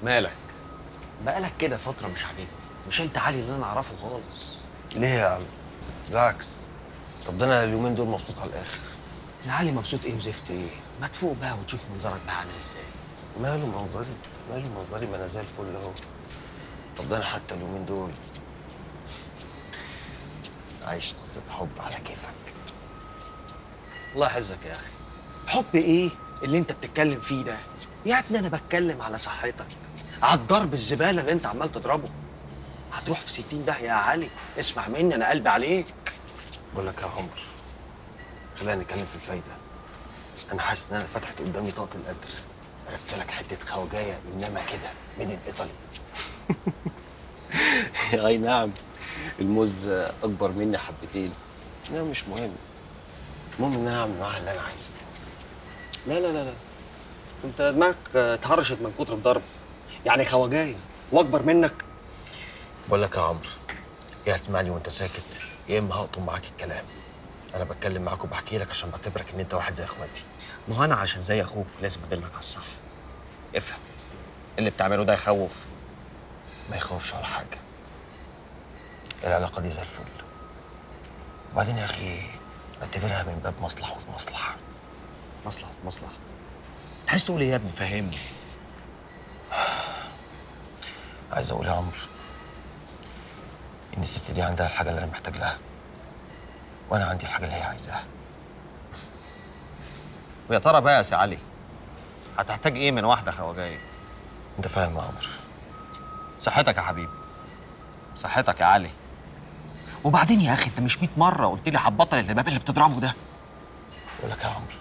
مالك؟ بقالك كده فترة مش عاجبني. مش انت علي اللي انا اعرفه خالص. ليه يا عم؟ بالعكس. طب ده انا اليومين دول مبسوط على الاخر. يا علي مبسوط ايه وزفت ايه؟ ما تفوق بقى وتشوف منظرك بقى عامل ازاي. ماله منظري؟ ماله منظري؟ ما انا زي الفل اهو. طب ده انا حتى اليومين دول عايش قصة حب على كيفك. الله يحفظك يا اخي. حب ايه اللي انت بتتكلم فيه ده؟ يا ابني انا بتكلم على صحتك، على الضرب الزبالة اللي انت عمال تضربه. هتروح في 60 داهية يا علي. اسمع مني، انا قلبي عليك. بقول لك يا عمر، خلينا نتكلم في الفايدة. انا حاسس ان انا فتحت قدامي طاقة القدر. عرفت لك حتة خواجاية انما كده من ايطالي. اي نعم، الموز اكبر مني حبتين. لا مش مهم. المهم ان انا اعمل معاها اللي انا عايزه. لا لا لا لا، انت دماغك اتهرشت من كتر الضرب. يعني خواجايه واكبر منك؟ بقول لك يا عمرو، يا هتسمعني وانت ساكت يا اما هقطم معاك الكلام. انا بتكلم معاك وبحكي لك عشان بعتبرك ان انت واحد زي اخواتي. ما هو انا عشان زي اخوك لازم ادلك على الصح. افهم، اللي بتعمله ده يخوف. ما يخوفش ولا حاجه. العلاقه دي زي الفل. وبعدين يا اخي اعتبرها من باب مصلحه ومصلحه. مصلحه مصلحه؟ عايز تقول ايه يا ابني؟ فهمني. عايز اقول يا عمرو ان الست دي عندها الحاجه اللي انا محتاج لها، وانا عندي الحاجه اللي هي عايزاها. ويا ترى بقى يا سي علي، هتحتاج ايه من واحده خواجايه؟ انت فاهم يا عمرو؟ صحتك يا حبيبي، صحتك يا علي. وبعدين يا اخي انت مش 100 مره قلت لي هتبطل الهباب اللي بتضربه ده؟ بقول لك يا عمرو،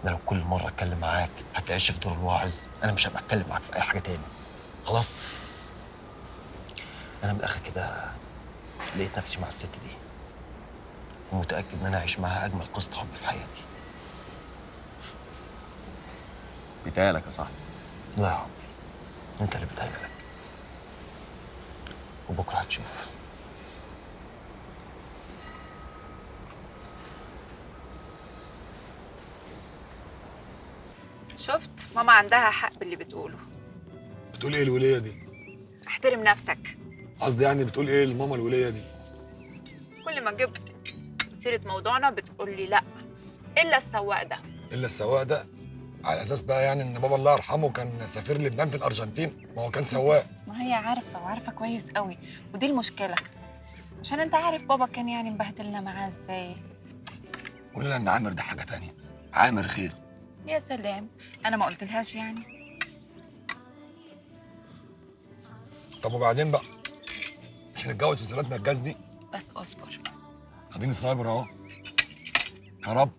ده لو كل مره اتكلم معاك هتعيش في دور الواعظ، انا مش هبقى اتكلم معاك في اي حاجه تاني. خلاص. انا من الاخر كده لقيت نفسي مع الست دي، ومتاكد ان انا اعيش معاها اجمل قصه حب في حياتي. بيتهيألك يا صاحبي. لا يا عمرو، انت اللي بتهيألك، وبكره هتشوف. شفت ماما عندها حق باللي بتقوله. بتقول ايه الوليه دي؟ احترم نفسك. قصدي يعني بتقول ايه لماما الوليه دي؟ كل ما تجيب سيرة موضوعنا بتقول لي لا، الا السواق ده. الا السواق ده؟ على اساس بقى يعني ان بابا الله يرحمه كان سفير لبنان في الارجنتين، ما هو كان سواق. ما هي عارفة وعارفة كويس قوي، ودي المشكلة. عشان انت عارف بابا كان يعني مبهدلنا معاه ازاي. ولا ان عامر ده حاجه تانية، عامر خير. يا سلام، انا ما قلتلهاش يعني. طب وبعدين بقى؟ مش هنتجوز في سنتنا الجاز دي؟ بس اصبر. اديني صابر اهو. يا رب.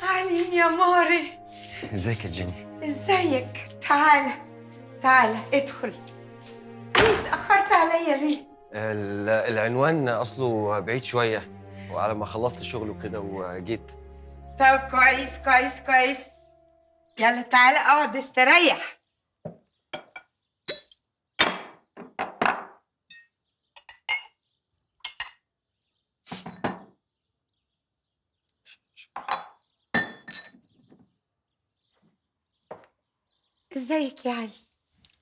علي يا ماري، ازيك يا جيني؟ ازيك؟ تعالى تعالى ادخل. ليه اتأخرت عليا ليه؟ العنوان اصله بعيد شويه، وعلى ما خلصت شغل وكده وجيت. طب كويس كويس كويس. يلا تعالى اقعد استريح. ازيك يا علي؟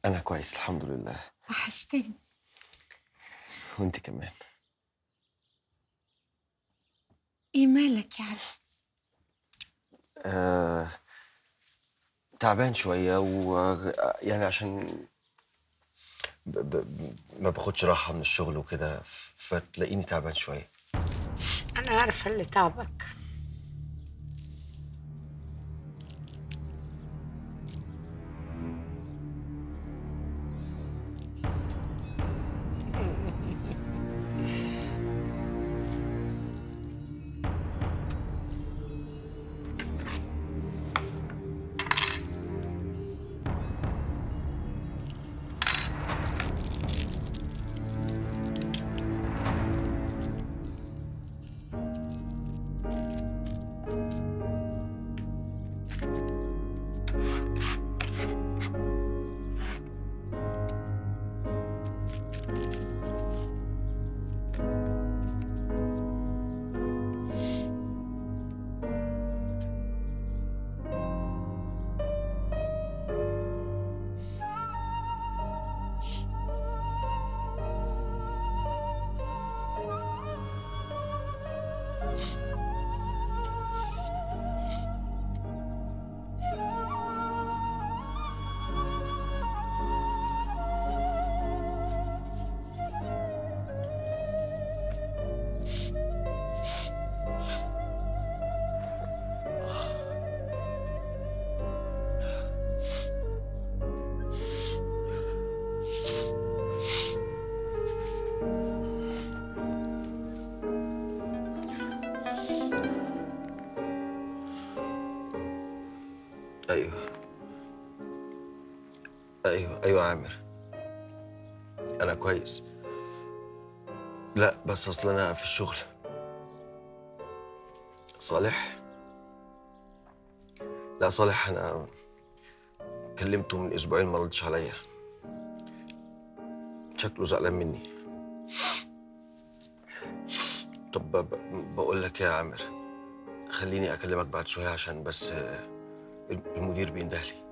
انا كويس الحمد لله. وحشتني. وانت كمان. ايه مالك يا علي؟ تعبان شويه يعني عشان ما باخدش راحه من الشغل وكده، فتلاقيني تعبان شويه. انا عارفه اللي تعبك. ايوه ايوه يا عامر، انا كويس. لا بس اصل انا في الشغل. صالح؟ لا صالح انا كلمته من اسبوعين ما ردش عليا، شكله زعلان مني. طب بقول لك يا عامر، خليني اكلمك بعد شويه عشان بس المدير بيندهلي.